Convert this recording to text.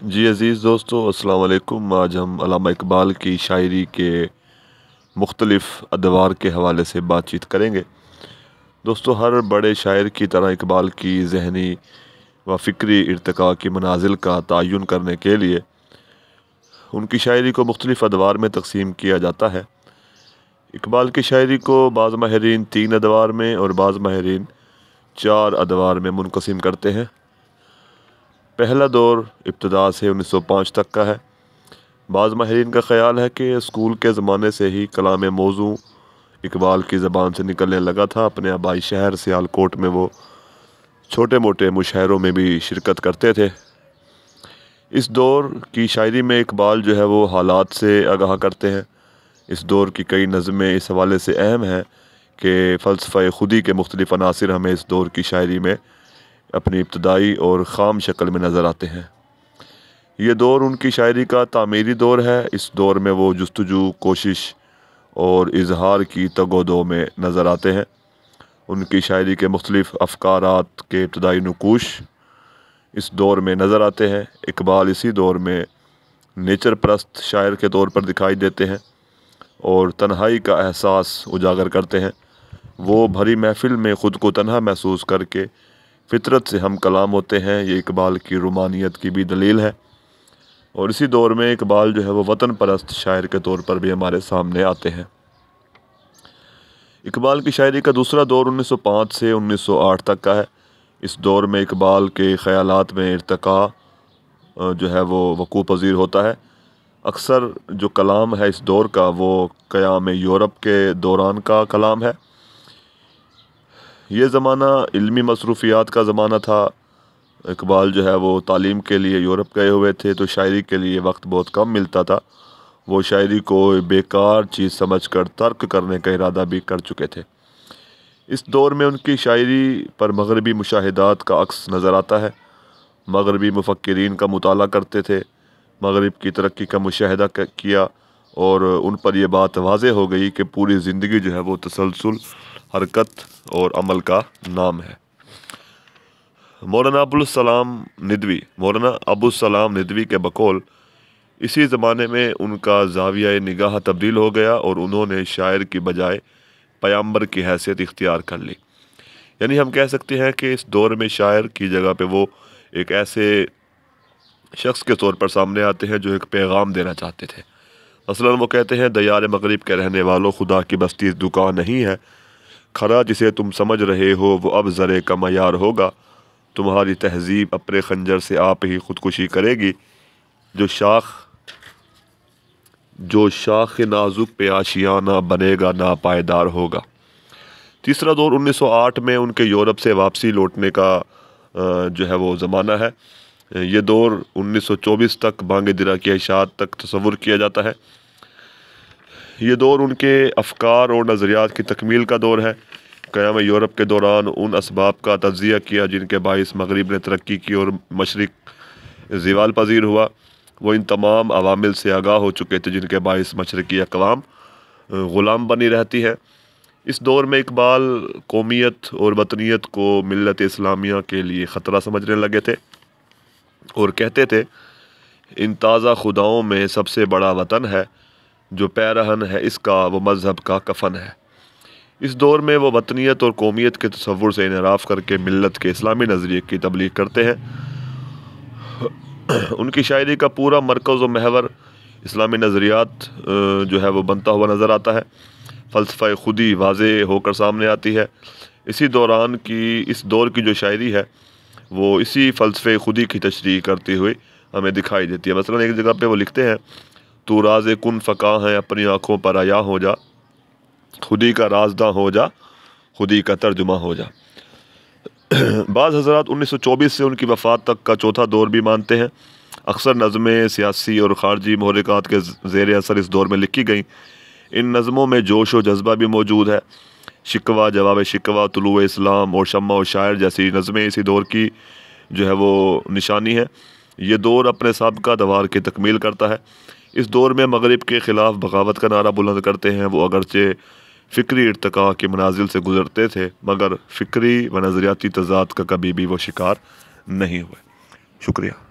جی عزیز دوستو، السلام علیکم۔ آج ہم علامہ اقبال کی شاعری کے مختلف ادوار کے حوالے سے بات چیت کریں گے۔ دوستو، ہر بڑے شاعر کی طرح اقبال کی ذہنی و فکری ارتقاء کی منازل کا تعین کرنے کے لیے ان کی شاعری کو مختلف ادوار میں تقسیم کیا جاتا ہے۔ اقبال کی شاعری کو بعض ماہرین 3 ادوار میں اور بعض ماہرین 4 ادوار میں منقسم کرتے ہیں۔ پہلا دور ابتدا سے 1905 تک کا ہے۔ بعض ماہرین کا خیال ہے کہ اسکول کے زمانے سے ہی کلام موزوں اقبال کی زبان سے نکلنے لگا تھا۔ اپنے آبائی شہر سیالکوٹ میں وہ چھوٹے موٹے مشاعروں میں بھی شرکت کرتے تھے۔ اس دور کی شاعری میں اقبال جو ہے وہ حالات سے آگاہ کرتے ہیں۔ اس دور کی کئی نظمیں اس حوالے سے اہم ہیں کہ فلسفہ خودی کے مختلف عناصر ہمیں اس دور کی شاعری میں اپنی ابتدائی اور خام شکل میں نظر آتے ہیں۔ یہ دور ان کی شاعری کا تعمیری دور ہے۔ اس دور میں وہ جستجو، کوشش اور اظہار کی تگ و دو میں نظر آتے ہیں۔ ان کی شاعری کے مختلف افکارات کے ابتدائی نقوش اس دور میں نظر آتے ہیں۔ اقبال اسی دور میں نیچر پرست شاعر کے طور پر دکھائی دیتے ہیں اور تنہائی کا احساس اجاگر کرتے ہیں۔ وہ بھری محفل میں خود کو تنہا محسوس کر کے فطرت سے ہم کلام ہوتے ہیں۔ یہ اقبال کی رومانیت کی بھی دلیل ہے۔ اور اسی دور میں اقبال جو ہے وہ وطن پرست شاعر کے طور پر بھی ہمارے سامنے آتے ہیں۔ اقبال کی شاعری کا دوسرا دور 1905 سے 1908 تک کا ہے۔ اس دور میں اقبال کے خیالات میں ارتقاء جو ہے وہ وقوع پذیر ہوتا ہے۔ اکثر جو کلام ہے اس دور کا وہ قیام یورپ کے دوران کا کلام ہے۔ یہ زمانہ علمی مصروفیات کا زمانہ تھا۔ اقبال جو ہے وہ تعلیم کے لیے یورپ گئے ہوئے تھے تو شاعری کے لیے وقت بہت کم ملتا تھا۔ وہ شاعری کو بیکار چیز سمجھ کر ترک کرنے کا ارادہ بھی کر چکے تھے۔ اس دور میں ان کی شاعری پر مغربی مشاہدات کا عکس نظر آتا ہے۔ مغربی مفکرین کا مطالعہ کرتے تھے، مغرب کی ترقی کا مشاہدہ کیا اور ان پر یہ بات واضح ہو گئی کہ پوری زندگی جو ہے وہ تسلسل، حرکت اور عمل کا نام ہے۔ مولانا ابو السلام ندوی کے بقول اسی زمانے میں ان کا زاویہ نگاہ تبدیل ہو گیا اور انہوں نے شاعر کی بجائے پیامبر کی حیثیت اختیار کر لی۔ یعنی ہم کہہ سکتے ہیں کہ اس دور میں شاعر کی جگہ پہ وہ ایک ایسے شخص کے طور پر سامنے آتے ہیں جو ایک پیغام دینا چاہتے تھے۔ مثلا وہ کہتے ہیں، دیار مغرب کے رہنے والوں، خدا کی بستی دکان نہیں ہے، کھرا جسے تم سمجھ رہے ہو وہ اب زرے کا معیار ہوگا، تمہاری تہذیب اپنے خنجر سے آپ ہی خودکشی کرے گی، جو شاخ نازک پہ آشیانہ بنے گا ناپائیدار ہوگا۔ تیسرا دور 1908 میں ان کے یورپ سے واپسی لوٹنے کا جو ہے وہ زمانہ ہے۔ یہ دور 1924 تک بانگ درا کی اشاعت تک تصور کیا جاتا ہے۔ یہ دور ان کے افکار اور نظریات کی تکمیل کا دور ہے۔ قیام یورپ کے دوران ان اسباب کا تجزیہ کیا جن کے باعث مغرب نے ترقی کی اور مشرق زوال پذیر ہوا۔ وہ ان تمام عوامل سے آگاہ ہو چکے تھے جن کے باعث مشرقی اقوام غلام بنی رہتی ہے۔ اس دور میں اقبال قومیت اور وطنیت کو ملت اسلامیہ کے لیے خطرہ سمجھنے لگے تھے اور کہتے تھے، ان تازہ خداؤں میں سب سے بڑا وطن ہے، جو پیرہن ہے اس کا وہ مذہب کا کفن ہے۔ اس دور میں وہ وطنیت اور قومیت کے تصور سے انحراف کر کے ملت کے اسلامی نظریے کی تبلیغ کرتے ہیں۔ ان کی شاعری کا پورا مرکز و محور اسلامی نظریات جو ہے وہ بنتا ہوا نظر آتا ہے۔ فلسفہ خودی واضح ہو کر سامنے آتی ہے۔ اس دور کی جو شاعری ہے وہ اسی فلسفہ خودی کی تشریح کرتی ہوئی ہمیں دکھائی دیتی ہے۔ مثلا ایک جگہ پہ وہ لکھتے ہیں، تو راز کن فقاں ہے اپنی آنکھوں پر عیاں ہو جا، خودی کا رازداں ہو جا، خودی کا ترجمہ ہو جا۔ بعض حضرات 1924 سے ان کی وفات تک کا چوتھا دور بھی مانتے ہیں۔ اکثر نظمیں سیاسی اور خارجی محرکات کے زیر اثر اس دور میں لکھی گئیں۔ ان نظموں میں جوش و جذبہ بھی موجود ہے۔ شکوہ جواب شکوہ، طلوع اسلام اور شمع و شاعر جیسی نظمیں اسی دور کی جو ہے وہ نشانی ہے۔ یہ دور اپنے سابقہ ادوار کی تکمیل کرتا ہے۔ اس دور میں مغرب کے خلاف بغاوت کا نعرہ بلند کرتے ہیں۔ وہ اگرچہ فکری ارتقاء کی منازل سے گزرتے تھے مگر فکری و نظریاتی تضاد کا کبھی بھی وہ شکار نہیں ہوئے۔ شکریہ۔